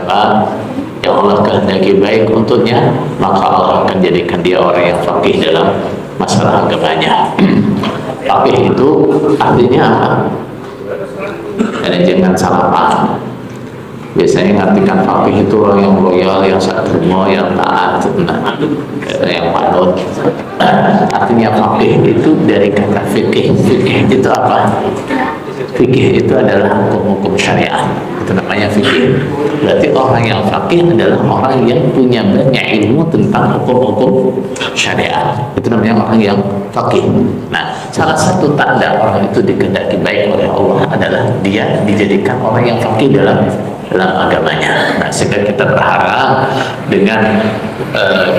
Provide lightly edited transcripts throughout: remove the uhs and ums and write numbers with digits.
siapa yang Allah kehendaki baik untuknya, maka Allah akan jadikan dia orang yang faqih dalam masalah agamanya. Faqih itu artinya apa? Dan jangan salah paham. Biasanya ngartikan faqih itu orang yang loyal, yang satrimo, yang taat, yang manut. Artinya faqih itu dari kata fikih. Fikih itu apa? Fikih itu adalah hukum-hukum syariat. Itu namanya fikih. Berarti orang yang faqih adalah orang yang punya banyak ilmu tentang hukum-hukum syariat. Itu namanya orang yang faqih. Nah, salah satu tanda orang itu dikehendaki baik oleh Allah adalah dia dijadikan orang yang faqih dalam agamanya. Nah, sehingga kita berharap dengan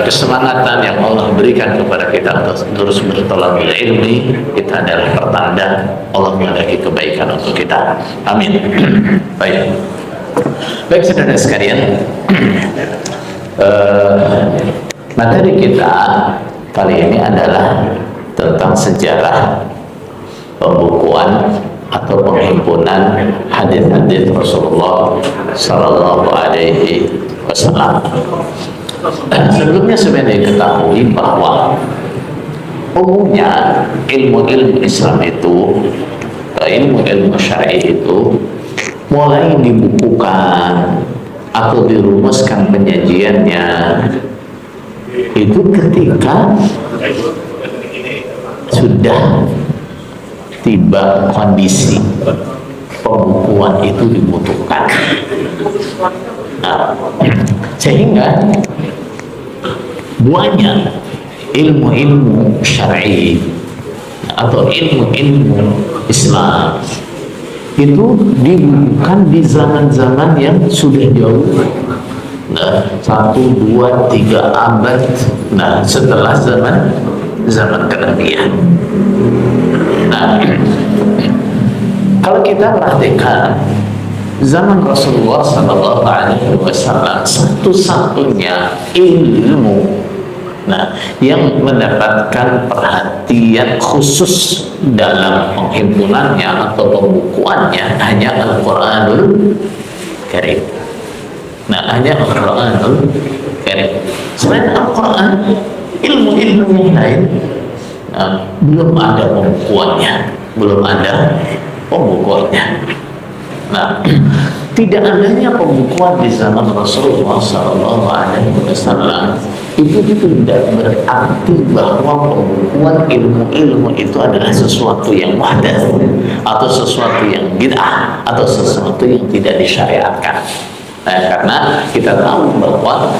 kesemangatan yang Allah berikan kepada kita untuk terus bertolak ilmi, kita adalah pertanda Allah menghendaki kebaikan untuk kita. Amin. Baik saudara sekalian, materi kita kali ini adalah tentang sejarah pembukuan atau penghimpunan hadis-hadis Rasulullah Sallallahu Alaihi Wasallam. Sebelumnya sebenarnya diketahui bahwa umumnya ilmu-ilmu Islam itu, ilmu-ilmu syar'i itu mulai dibukukan atau dirumuskan penyajiannya itu ketika sudah tiba kondisi pembukuan itu dibutuhkan. Nah, sehingga banyak ilmu-ilmu syar'i atau ilmu-ilmu Islam itu dibukukan di zaman-zaman yang sudah jauh. Nah, 1, 2, 3 abad. Nah, setelah zaman kenabian. Nah, kalau kita perhatikan zaman Rasulullah Sallallahu Alaihi Wasallam, satu-satunya ilmu yang mendapatkan perhatian khusus dalam penghimpunannya atau pembukuannya hanya Al-Quranul Karim. Hanya Al-Quranul Karim. Selain Al-Quran, ilmu-ilmu yang lain belum ada pembukuannya, tidak adanya pembukuan di zaman Rasulullah Sallallahu Alaihi Wasallam itu tidak berarti bahwa pembukuan ilmu-ilmu itu adalah sesuatu yang muhdats atau sesuatu yang bid'ah atau sesuatu yang tidak disyariatkan. Karena kita tahu bahwa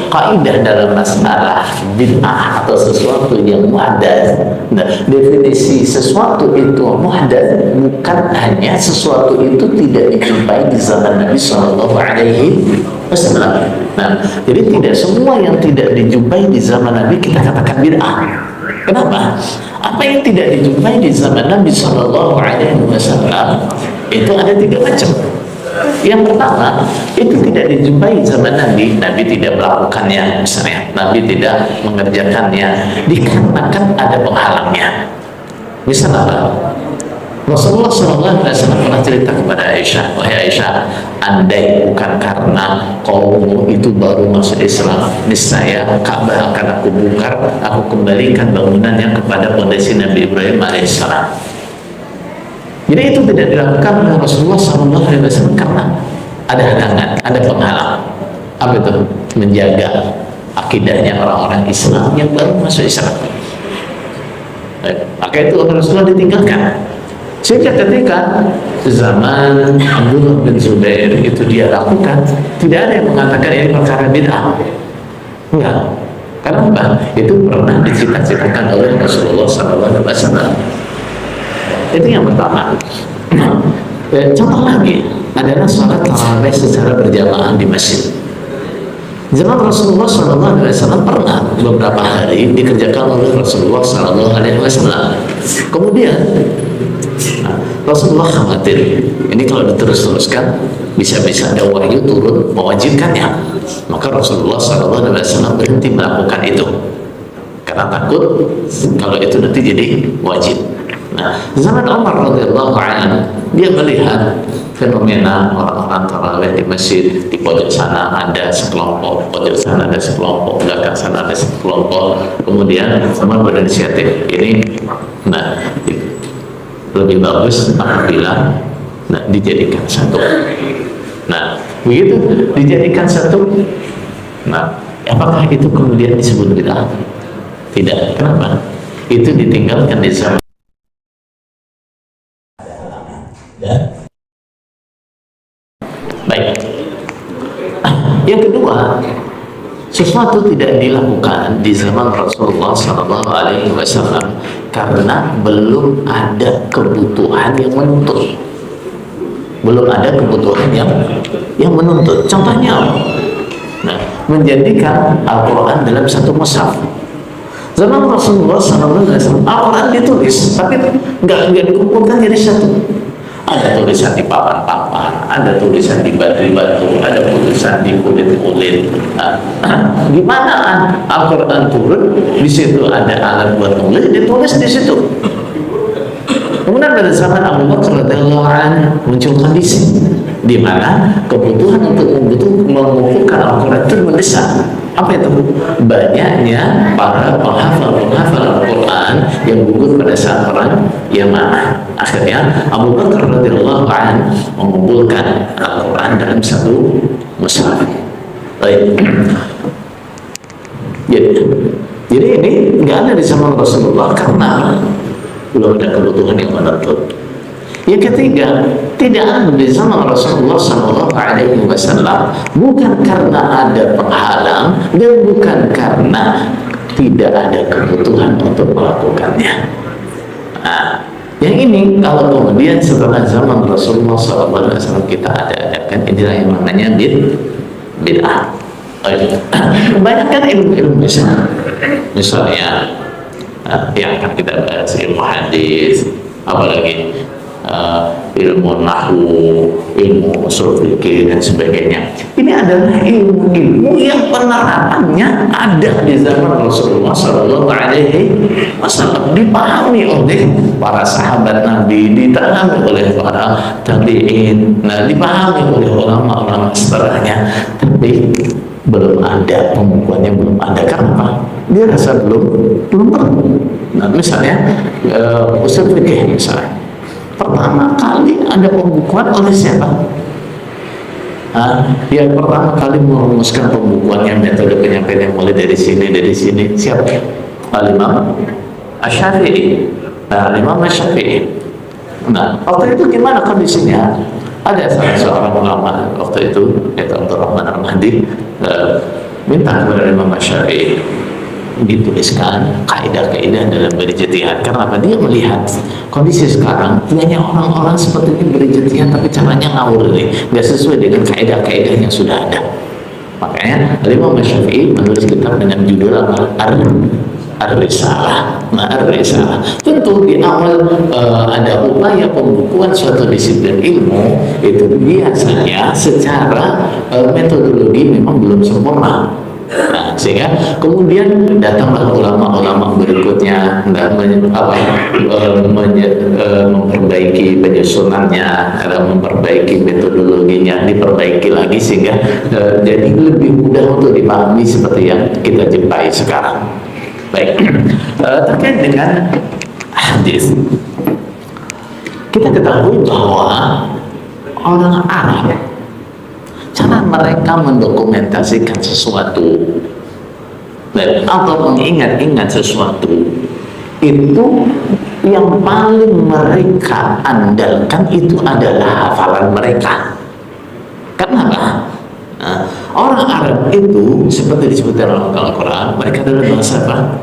kaidah dalam masalah bid'ah atau sesuatu yang muhdats, definisi sesuatu itu muhdats bukan hanya sesuatu itu tidak dijumpai di zaman Nabi Sallallahu Alaihi Wasallam. Jadi tidak semua yang tidak dijumpai di zaman Nabi kita katakan bid'ah. Kenapa? Apa yang tidak dijumpai di zaman Nabi Sallallahu Alaihi Wasallam itu ada 3 macam. Yang pertama, itu tidak dijumpai zaman Nabi tidak melakukannya, misalnya Nabi tidak mengerjakannya dikarenakan ada penghalangnya. Misal apa? Rasulullah SAW pernah cerita kepada Aisyah, wahai Aisyah, andai bukan karena kaummu itu baru masuk Islam, niscaya Ka'bah akan aku bongkar, aku kembalikan bangunannya kepada pondasi Nabi Ibrahim alaihissalam. Jadi itu tidak dilakukan oleh Rasulullah SAW karena ada halangan, ada penghalang. Apa itu? Menjaga akidahnya orang-orang Islam yang baru masuk Islam. Maka itu Rasulullah ditinggalkan. Sehingga ketika zaman Abdullah bin Zubair itu dia lakukan, tidak ada yang mengatakan ini perkara bid'ah. Enggak. Karena apa? Itu pernah dicita-citakan oleh Rasulullah SAW. Itu yang pertama. Contoh lagi adalah sholat tarawih secara berjamaah di masjid. Zaman Rasulullah SAW pernah beberapa hari dikerjakan oleh Rasulullah SAW. Kemudian Rasulullah khawatir ini kalau diterus-teruskan bisa-bisa ada wahyu turun mewajibkannya. Maka Rasulullah SAW berhenti melakukan itu karena takut kalau itu nanti jadi wajib. Nah, zaman Umar radhiyallahu anhu, dia melihat fenomena orang-orang tarawih di masjid, di pojok sana ada sekelompok, pojok sana ada sekelompok, belakang sana ada sekelompok. Kemudian Umar berinisiatif ini, nah lebih bagus apabila dijadikan satu. Nah, begitu dijadikan satu. Nah, apakah itu kemudian disebut bid'ah? Tidak. Kenapa? Itu ditinggalkan di zaman. Ya. Baik. Yang kedua, sesuatu tidak dilakukan di zaman Rasulullah SAW karena belum ada kebutuhan yang menuntut. Belum ada kebutuhan yang menuntut. Contohnya apa? Nah, menjadikan Al-Quran dalam satu mushaf. Zaman Rasulullah SAW, Al-Quran ditulis, tapi nggak dikumpulkan jadi satu. Ada tulisan di papan-papan, ada tulisan di batu-batu, ada tulisan di kulit-kulit. Nah, gimana Al-Quran turun? Di situ ada alat buat nulis, ditulis di situ. Kemudian pada zaman Abu Bakar radhiyallahu anhu muncul kondisi di mana kebutuhan untuk mengumpulkan Al-Quran itu mendesak. Apa itu? Banyaknya para penghafal Al-Quran yang gugur pada saat perang Yamamah. Akhirnya Abu Bakar radhiyallahu anhu mengumpulkan Al-Quran dalam satu mushaf. Baik. Jadi ini nggak ada di zaman Rasulullah karena belum ada kebutuhan yang menuntut. Yang ketiga, tidak ada di zaman Rasulullah SAW, bukan karena ada penghalang dan bukan karena tidak ada kebutuhan untuk melakukannya. Nah, yang ini kalau kemudian setelah zaman Rasulullah SAW kita adakan, inilah yang namanya bid'ah. Kebanyakan ilmu-ilmu misalnya yang akan kita bahas, ilmu hadis, apalagi ilmu nahwu, ilmu ushul fikih dan sebagainya. Ini adalah ilmu-ilmu yang penerapannya ada di zaman Rasulullah SAW, dipahami oleh para sahabat Nabi, dipahami oleh para tabi'in, dipahami oleh ulama-ulama setelahnya. Tapi belum ada pembukuannya, belum ada. Karena dia rasa belum perlu. Nah, misalnya ushul fikih misalnya, pertama kali ada pembukuan oleh siapa? Yang pertama kali merumuskan pembukuannya, metode penyampaian mulai dari sini siapa? Al-Imam Asy-Syafi'i. Al-Imam Asy-Syafi'i. Nah, waktu itu gimana kondisinya? Ada salah seorang ulama waktu itu, yaitu Abdurrahman Al-Mahdi, minta kepada Imam Asy-Syafi'i dituliskan kaidah-kaidah dalam berijtihad. Karena apa? Dia melihat kondisi sekarang banyak orang-orang seperti ini berijtihad tapi caranya ngawur nih, nggak sesuai dengan kaidah-kaidah yang sudah ada. Makanya Imam Syafi'i menulis kitab dengan judul apa? Ar-Risalah. Nah, Ar-Risalah tentu di awal ada upaya pembukuan suatu disiplin ilmu itu biasanya secara metodologi memang belum sempurna. Nah, sehingga kemudian datanglah ulama-ulama berikutnya memperbaiki penyusunannya, memperbaiki metodologinya, diperbaiki lagi sehingga jadi lebih mudah untuk dipahami seperti yang kita jumpai sekarang. Baik, terkait dengan hadis, kita ketahui bahwa orang Arab, cara mereka mendokumentasikan sesuatu atau mengingat-ingat sesuatu itu yang paling mereka andalkan itu adalah hafalan mereka. Kenapa? Nah, orang Arab itu seperti disebutkan dalam Al-Quran, mereka adalah bahasa apa?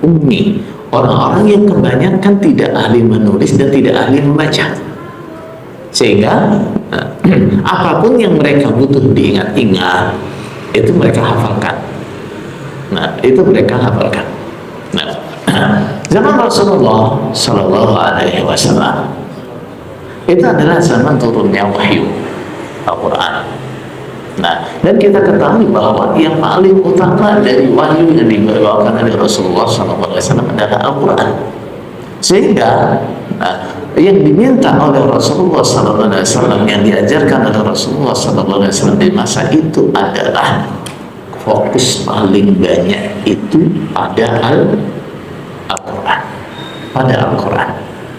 Ummi. Orang-orang yang kebanyakan tidak ahli menulis dan tidak ahli membaca. Sehingga apapun yang mereka butuh diingat-ingat itu mereka hafalkan. Nah, itu mereka hafalkan. Nah, zaman Rasulullah Sallallahu Alaihi Wasallam itu adalah zaman turunnya wahyu Al-Quran. Nah, dan kita ketahui bahwa yang paling utama dari wahyu yang dibawakan oleh Rasulullah SAW adalah Al-Quran. Sehingga Nah, yang diminta oleh Rasulullah SAW, yang diajarkan oleh Rasulullah SAW di masa itu adalah fokus paling banyak itu pada Al-Quran, pada Al-Quran,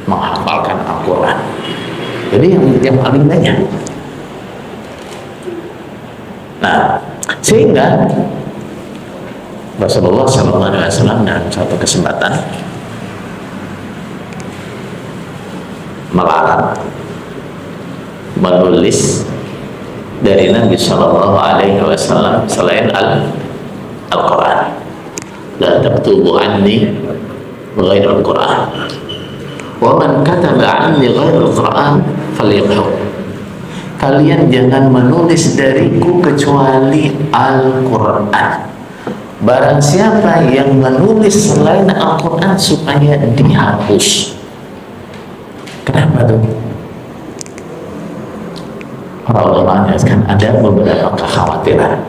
menghafalkan Al-Quran. Jadi yang paling banyak. Nah, sehingga Rasulullah SAW dalam satu kesempatan melarang menulis dari Nabi Shallallahu Alaihi Wasallam selain Al-Quran. La taktubu anni ghair Al-Quran. Wa man kataba anni ghair Al-Quran falyamhu. Kalian jangan menulis dariku kecuali Al-Quran. Barang siapa yang menulis selain Al-Quran supaya dihapus. Kenapa tuh? Para ulama menjelaskan ada beberapa kekhawatiran.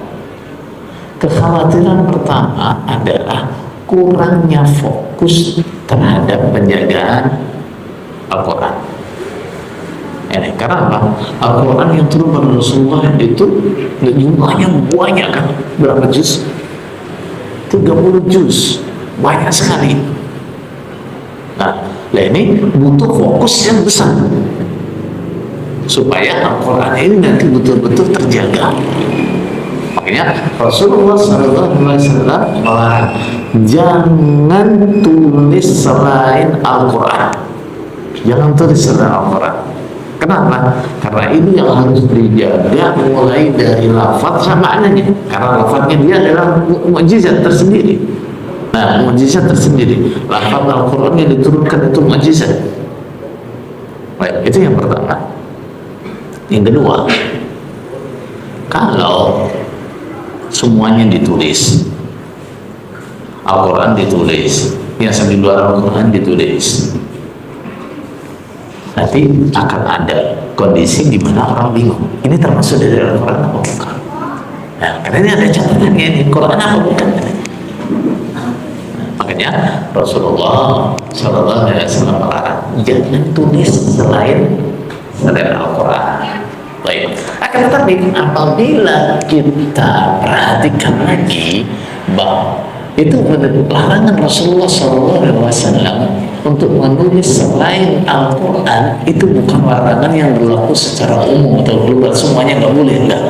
Kekhawatiran pertama adalah kurangnya fokus terhadap penjagaan Al-Quran. Ini karena apa? Al-Quran yang turun pada Rasulullah itu jumlahnya banyak kan? Berapa juz? 30 juz, banyak sekali. Nah, ini butuh fokus yang besar supaya Al-Quran ini nanti betul-betul terjaga. Makanya Rasulullah SAW melarang jangan tulis selain Al-Quran. Jangan tulis selain Al-Quran. Kenapa? Karena ini yang harus dijaga mulai dari lafaz sama maknanya. Karena lafaznya dia adalah mukjizat tersendiri. Nah, mukjizat tersendiri. Lafaz Al-Quran yang diturunkan itu mukjizat. Baik, itu yang pertama. Yang kedua, kalau semuanya ditulis, Al-Quran ditulis, yang di luar Al-Quran ditulis, nanti akan ada kondisi di mana orang bingung. Ini termasuk dari Al-Quran apa bukan? Nah, karena ini ada catatannya, ini Quran apa bukan? Makanya Rasulullah SAW melarang jangan tulis selain Al-Quran. Baik. Akan tetapi apabila kita perhatikan lagi bahwa itu larangan Rasulullah SAW untuk menulis selain Al-Quran itu bukan larangan yang berlaku secara umum atau global, semuanya nggak boleh, enggak.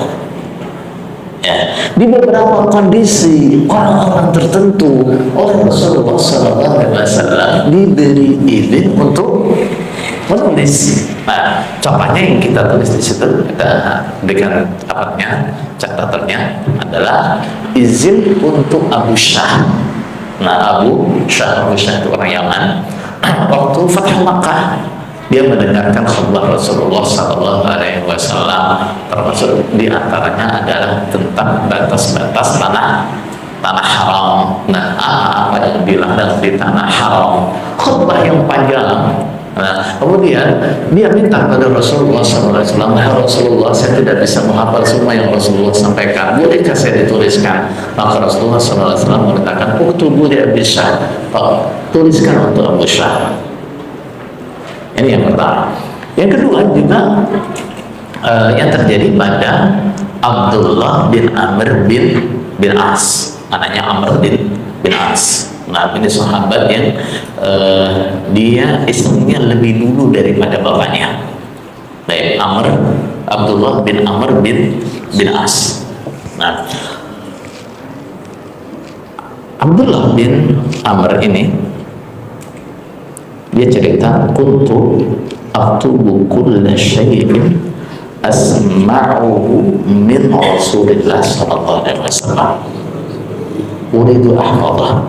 Ya, di beberapa kondisi orang-orang tertentu oleh Rasulullah SAW diberi izin untuk menulis. Nah, contohnya yang kita tulis di situ, kita berikan catatannya adalah izin untuk Abu Syah. Nah, Abu Syah itu orang Yaman. Waktu Fathu Makkah, dia mendengarkan khutbah Rasulullah SAW, termasuk diantaranya adalah tentang batas-batas tanah haram. Nah, apa yang dilarang di tanah haram? Khutbah yang panjang. Nah, kemudian dia minta pada Rasulullah SAW, "Ya Rasulullah, saya tidak bisa menghafal semua yang Rasulullah sampaikan. Bolehkah saya dituliskan?" Maka Rasulullah SAW mengatakan, "Uktubu li Abi Syah." Tuliskan untuk Abu Syah. Ini yang pertama. Yang kedua juga yang terjadi pada Abdullah bin Amr bin As, anaknya Amr bin As. Nah, ini sahabat yang dia istrinya lebih dulu daripada bapaknya. Baik, Abdullah bin Amr bin As. Nah, Abdullah bin Amr ini dia cerita, kuntu aktubu kulla syai'in asma'uhu min Rasulillah sallallahu alaihi wasallam uridu ahfadhah.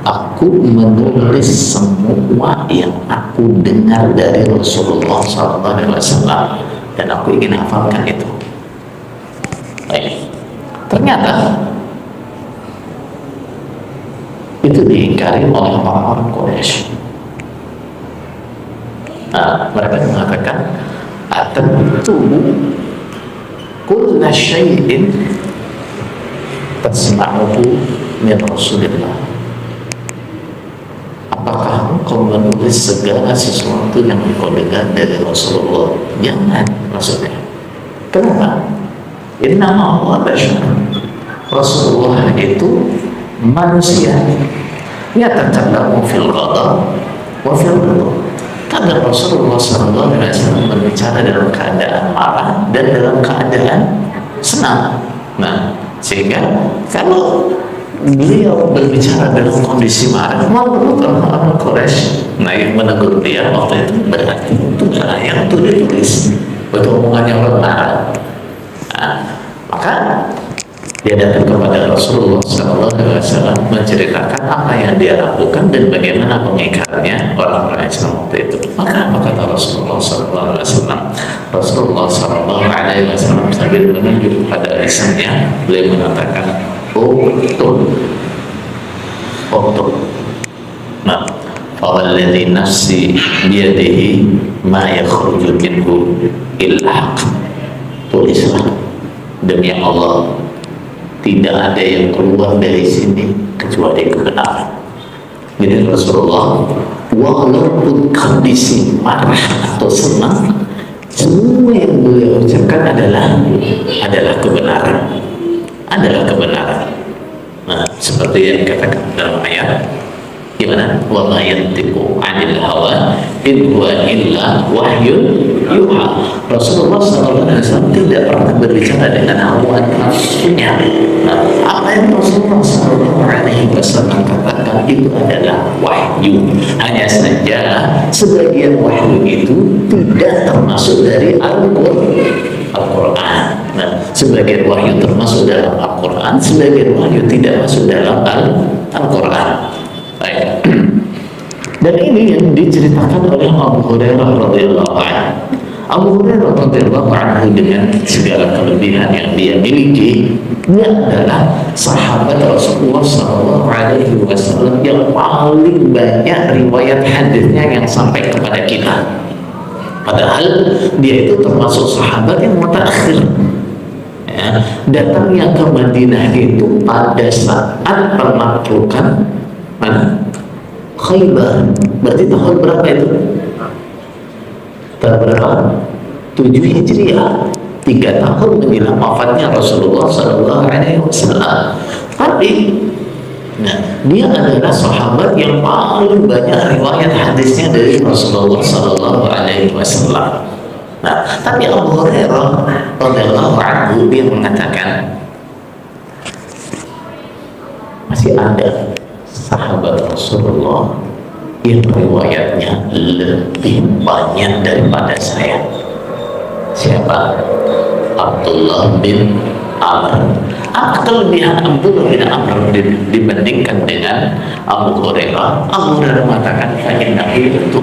Aku menulis semua yang aku dengar dari Rasulullah SAW dan aku ingin hafalkan itu. Baik. Ternyata itu diingkari oleh orang-orang Quraisy. Nah, mereka mengatakan, "Atantubu kulla syai'in tasma'uhu min Rasulillah." Apakah engkau menulis segala sesuatu yang engkau dengar dari Rasulullah. Jangan, maksudnya. Kenapa? Innama huwa bashar. Rasulullah itu manusia. Yatakallamu fil ghadab wa fil ridha. Kadang Rasulullah SAW berbicara dalam keadaan marah dan dalam keadaan senang. Nah, sehingga kalau beliau berbicara dalam kondisi marah, menurut orang-orang Quraisy, nah yang menegur dia waktu itu berarti itu yang itu ditulis betul omongannya orang marah. Nah, maka dia datang kepada Rasulullah SAW menceritakan apa yang dia lakukan dan bagaimana mengikarnya orang-orang Islam waktu itu. Maka apa kata Rasulullah SAW? Rasulullah SAW sambil menunjuk pada lisannya, beliau mengatakan, uktub. Nah, fawalladhi nafsi biyadihi ma yakhruju minhu illa haq. Tulislah, demi Allah, tidak ada yang keluar dari sini kecuali kebenaran. Jadi Rasulullah walaupun kondisi marah atau senang, semua yang beliau ucapkan adalah kebenaran. Nah, seperti yang dikatakan dalam ayat, gimana? Wa ma yantiqu 'anil hawa in huwa illa wahyun yuha. Rasulullah SAW tidak pernah berbicara dengan hawa nafsunya. Nah, apa yang Rasulullah SAW katakan itu adalah wahyu. Hanya saja sebagian wahyu itu tidak termasuk dari Al-Quran. Nah, sebagian wahyu termasuk dalam Al-Quran, sebagian wahyu tidak masuk dalam Al-Quran. Baik. Dan ini yang diceritakan oleh Abu Hurairah radhiyallahu anhu. Abu Hurairah radhiyallahu anhu dengan segala kelebihan yang dia miliki, dia adalah sahabat Rasulullah SAW yang paling banyak riwayat hadisnya yang sampai kepada kita. Padahal dia itu termasuk sahabat yang mutakhir. Ya, datangnya ke Madinah itu pada saat penaklukan Khaybar. Berarti tahun berapa itu? Tahun berapa? 7 Hijriah. 3 tahun menjelang wafatnya Rasulullah SAW. Tapi nah, dia adalah sahabat yang paling banyak riwayat hadisnya dari Rasulullah SAW. Nah, tapi Abu Hurairah radhiyallahu anhu dia mengatakan masih ada sahabat Rasulullah yang riwayatnya lebih banyak daripada saya. Siapa? Abdullah bin Amr. Apa kelebihan Abdullah bin Amr dibandingkan dengan Abu Hurairah? Abu Hurairah mengatakan itu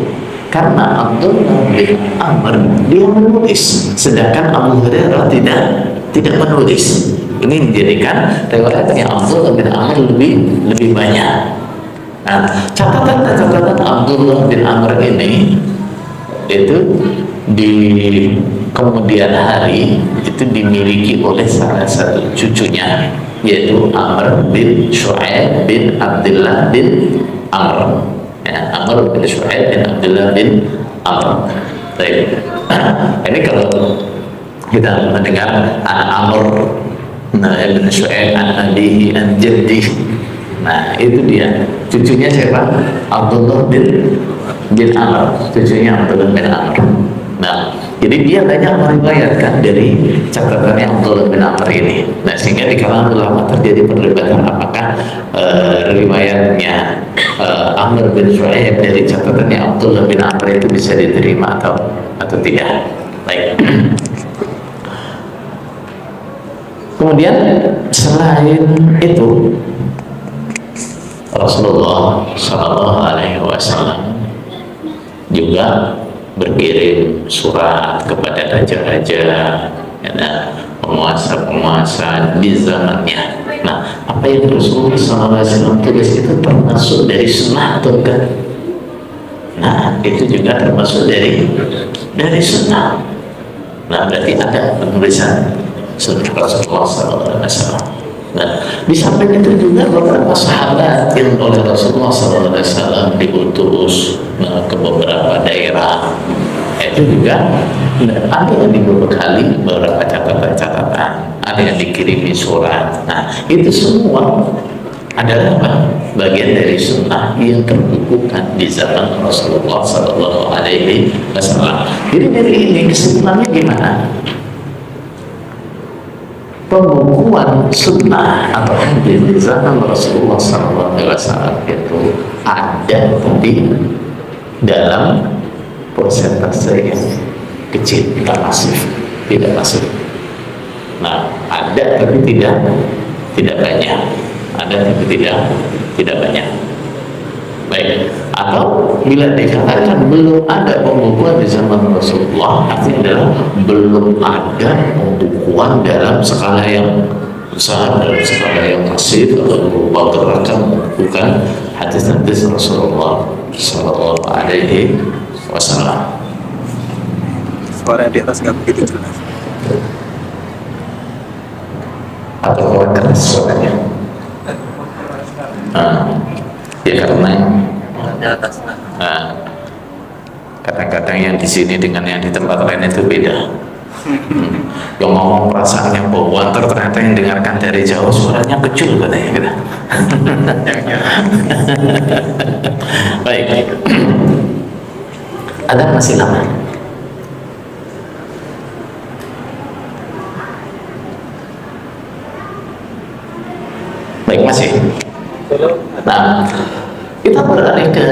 karena Abdullah bin Amr dia menulis, sedangkan Abu Hurairah tidak menulis. Ini menjadikan riwayatnya Abdullah bin Amr lebih banyak. Nah, catatan Abdullah bin Amr ini itu di kemudian hari itu dimiliki oleh salah satu cucunya, yaitu Amr bin Shu'aib bin Abdullah bin Amr. Ya, Amr bin Shu'aib bin Abdullah bin Amr. Baik. Ini kalau kita mendengar anak Amr, nah bin Shu'aib an abihi an jaddi. Nah, itu dia. Cucunya siapa? Abdullah bin Amr. Cucunya Abdullah bin Amr. Nah, jadi dia banyak meriwayatkan dari catatannya Abdullah bin Amr ini. Nah, sehingga di kalangan ulama terjadi perdebatan apakah riwayatnya Amr bin Shu'aib dari catatannya Abdullah bin Amr itu bisa diterima atau tidak. Baik. Kemudian selain itu Rasulullah SAW juga berkirim surat kepada raja-raja, penguasa-penguasa di zamannya. Nah, apa yang Rasulullah SAW tulis itu termasuk dari sunnah atau enggak? Nah, itu juga termasuk dari sunnah. Nah, berarti ada penulisan sunnah Rasulullah SAW. Nah, di samping itu juga beberapa sahabat yang oleh Rasulullah SAW diutus ke beberapa daerah, itu juga ada yang dibekali beberapa catatan-catatan, ada yang dikirimi surat. Nah, itu semua adalah apa? Bagian dari sunnah yang terbukukan di zaman Rasulullah SAW. Jadi dari ini kesimpulannya gimana? Pembukuan sunnah atau hadis di zaman Rasulullah SAW itu ada tapi dalam persentase yang kecil, tidak masif. Nah, ada tapi tidak banyak, ada tapi tidak banyak. Baik, atau bila dikatakan belum ada pembukuan di zaman Rasulullah, artinya adalah belum ada pembukuan dalam skala yang besar, dalam skala yang masif atau berupa gerakan membukukan hadis-hadis Rasulullah Sallallahu Alaihi Wasallam. Suara di atas nggak begitu jelas. Atau kurang keras suaranya? Ya karena kadang-kadang yang di sini dengan yang di tempat lain itu beda. Yang ngomong perasaannya bawaan, ternyata yang dengarkan dari jauh suaranya kecil katanya gitu. Baik. Ada masih lama. Baik, masih. Nah, kita beralih ke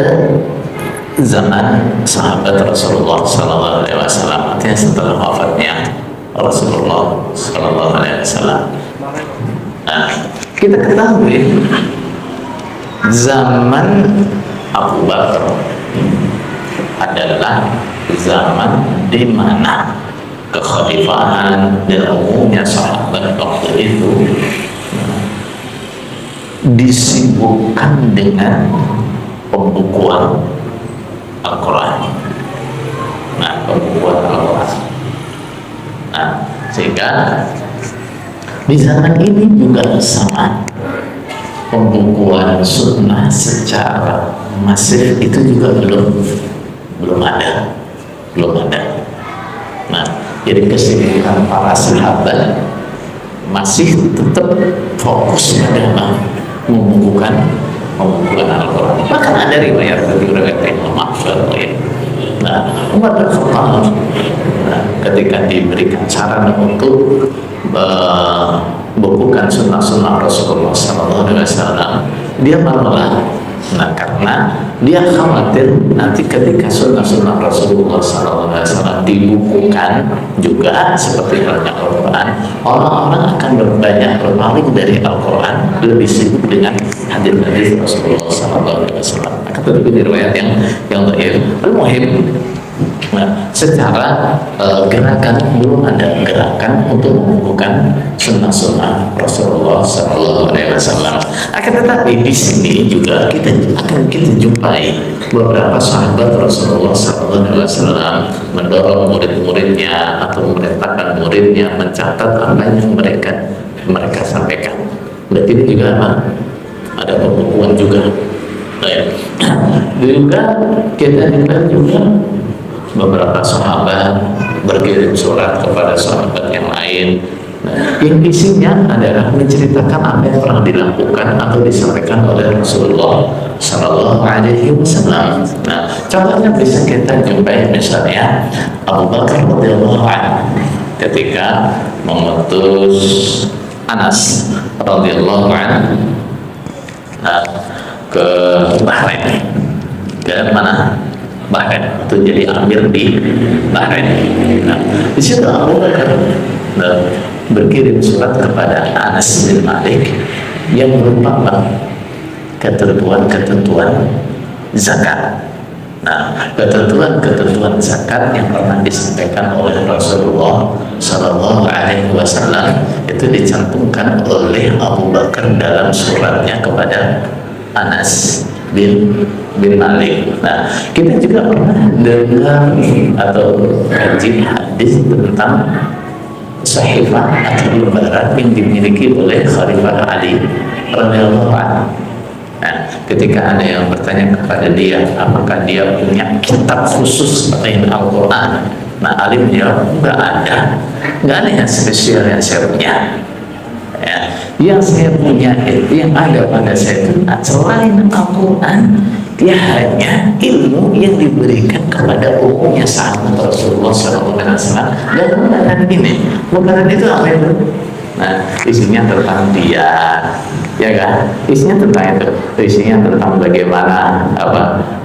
zaman sahabat Rasulullah Sallallahu Alaihi Wasallam, artinya setelah wafatnya Rasulullah Sallallahu Alaihi Wasallam. Nah, kita ketahui zaman Abu Bakar adalah zaman di mana kekhalifahan dan umumnya sahabat waktu itu disibukkan dengan pembukuan Al-Quran. Nah, pembukuan Al-Quran. Nah, sehingga di zaman ini juga sama, pembukuan sunnah secara masif itu juga belum ada. Nah, jadi kesibukan para sahabat masih tetap fokus pada membukukan Al-Quran. Bahkan ada riwayat Imam Ahmad. Nah, Umar bin Khattab ketika diberikan saran untuk membukukan sunnah-sunnah Rasulullah SAW, dia menolak. Nah, karena dia khawatir nanti ketika sunnah-sunnah Rasulullah SAW dibukukan juga seperti halnya Al-Quran, orang-orang akan banyak berpaling dari Al-Quran, lebih sibuk dengan hadis-hadis Rasulullah SAW. Akan tetapi di riwayat yang terakhir, al-muhim. Nah, secara gerakan belum ada gerakan untuk membukukan sunnah-sunnah Rasulullah SAW. Akan tetapi di sini juga kita jumpai beberapa sahabat Rasulullah SAW mendorong murid-muridnya atau memerintahkan muridnya mencatat apa yang mereka sampaikan. Berarti ini juga apa? Ada pembukuan juga. Baik. Juga kita juga beberapa sahabat berkirim surat kepada sahabat yang lain, yang isinya adalah menceritakan apa yang pernah dilakukan atau disampaikan oleh Rasulullah Sallallahu Alaihi Wasallam. Nah, contohnya bisa kita jumpai misalnya Abu Bakar radhiyallahu anhu ketika mengutus Anas radhiyallahu anhu ke Bahrain. Ke mana? Bahrain, itu jadi amir di Bahrain. Nah, di situ Abu Bakar berkirim surat kepada Anas bin Malik yang berupa ketentuan zakat. Nah, ketentuan zakat yang pernah disampaikan oleh Rasulullah Sallallahu Alaihi Wasallam itu dicantumkan oleh Abu Bakar dalam suratnya kepada Anas bin Malik. Nah, kita juga pernah dengar atau kaji hadis tentang sahifah atau lembaran yang dimiliki oleh Khalifah Ali radhiyallahu anhu. Nah, ketika ada yang bertanya kepada dia, apakah dia punya kitab khusus seperti Al-Quran? Nah, Ali menjawab, nggak ada yang spesial yang saya punya. Ya, yang saya punya itu, yang ada pada saya itu selain Al-Quran, dia hanya ilmu yang diberikan kepada umumnya sahabat Rasulullah SAW. Dan makanan ini, makanan itu apa itu? Nah, isinya tentang dia, ya kan? Isinya tentang itu, isinya tentang bagaimana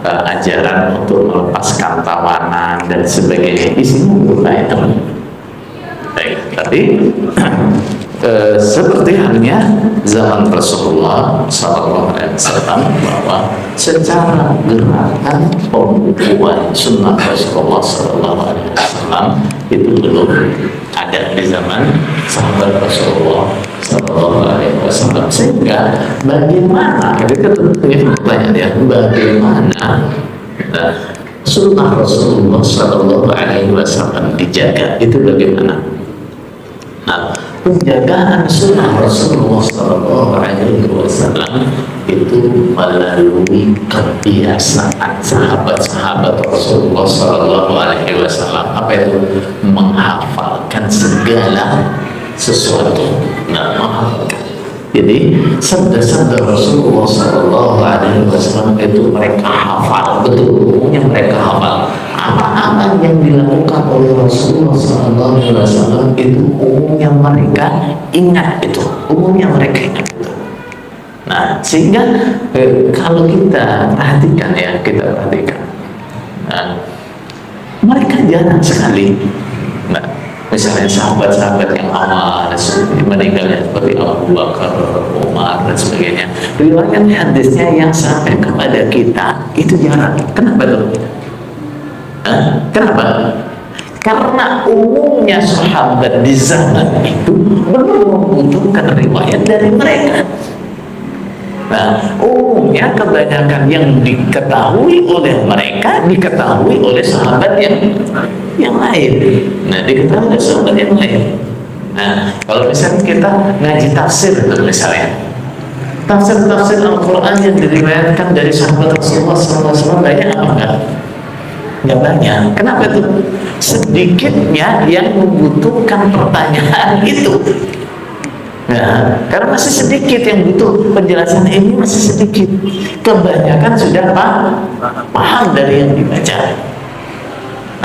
ajaran untuk melepaskan tawanan dan sebagainya. Isinya berupa itu. Baik, tapi seperti halnya zaman Rasulullah SAW, bahwa secara gerakan pembukuan sunnah Rasulullah SAW itu belum ada di zaman sahabat Rasulullah SAW. Sehingga bagaimana ketika tentunya pertanyaan ya, bagaimana sunnah Rasulullah SAW dijaga, itu bagaimana? Nah, penjagaan sunnah Rasulullah SAW itu melalui kebiasaan sahabat-sahabat Rasulullah SAW. Apa itu? Menghafalkan segala sesuatu. Nah, menghafalkan. Jadi sabda-sabda Rasulullah SAW itu mereka hafal betul, umumnya mereka hafal. Apa-apa yang dilakukan oleh Rasulullah SAW itu umumnya mereka ingat itu, umumnya mereka ingat itu. Nah, sehingga kalau kita perhatikan ya, mereka jarang sekali. Nah, misalnya sahabat-sahabat yang awal meninggalnya seperti Abu Bakar, Umar dan sebagainya, riwayat hadisnya yang sampai kepada kita itu jarang. Kenapa tuh? Kenapa? Karena umumnya sahabat di zaman itu belum membutuhkan riwayat dari mereka. Nah, umumnya kebanyakan yang diketahui oleh mereka diketahui oleh sahabat yang lain. Nah, diketahui oleh sahabat yang lain. Nah, kalau misalnya kita ngaji tafsir itu misalnya, tafsir Al-Quran yang diriwayatkan dari sahabat Rasulullah SAW banyak apa enggak? Nggak banyak. Kenapa itu? Sedikitnya yang membutuhkan pertanyaan itu. Nah, karena masih sedikit yang butuh penjelasan ini, masih sedikit. Kebanyakan sudah paham dari yang dibaca.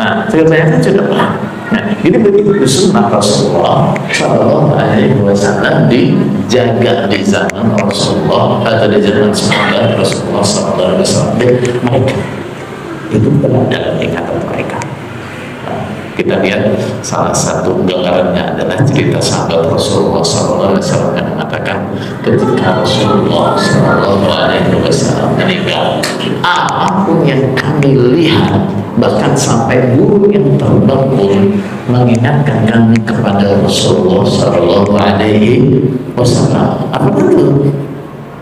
Nah, kebanyakan sudah paham. Nah, ini begitu sunnah Rasulullah SAW dijaga di zaman Rasulullah atau di zaman sahabat Rasulullah SAW. Mereka itu benar dalam ingatan mereka. Nah, kita lihat salah satu gambarannya adalah cerita sahabat Rasulullah SAW yang mengatakan ketika Rasulullah SAW meninggal, apapun yang kami lihat, bahkan sampai burung yang terbang pun mengingatkan kami kepada Rasulullah SAW. Apa itu?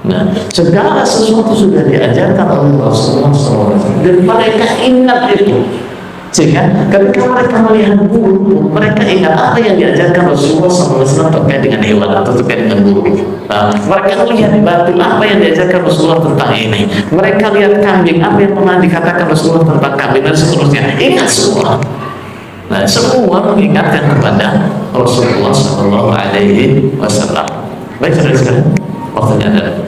Nah, segala sesuatu sudah diajarkan oleh Rasulullah SAW dan mereka ingat itu. Sehingga ketika mereka melihat burung, mereka ingat apa yang diajarkan Rasulullah SAW terkait dengan hewan atau terkait dengan burung. Nah, mereka melihat batu, apa yang diajarkan Rasulullah tentang ini. Mereka lihat kambing, apa yang pernah dikatakan Rasulullah tentang kambing dan seterusnya. Ingat semua. Nah, semua mengingatkan kepada Rasulullah SAW. Baik, saudara-saudara, waktunya ada.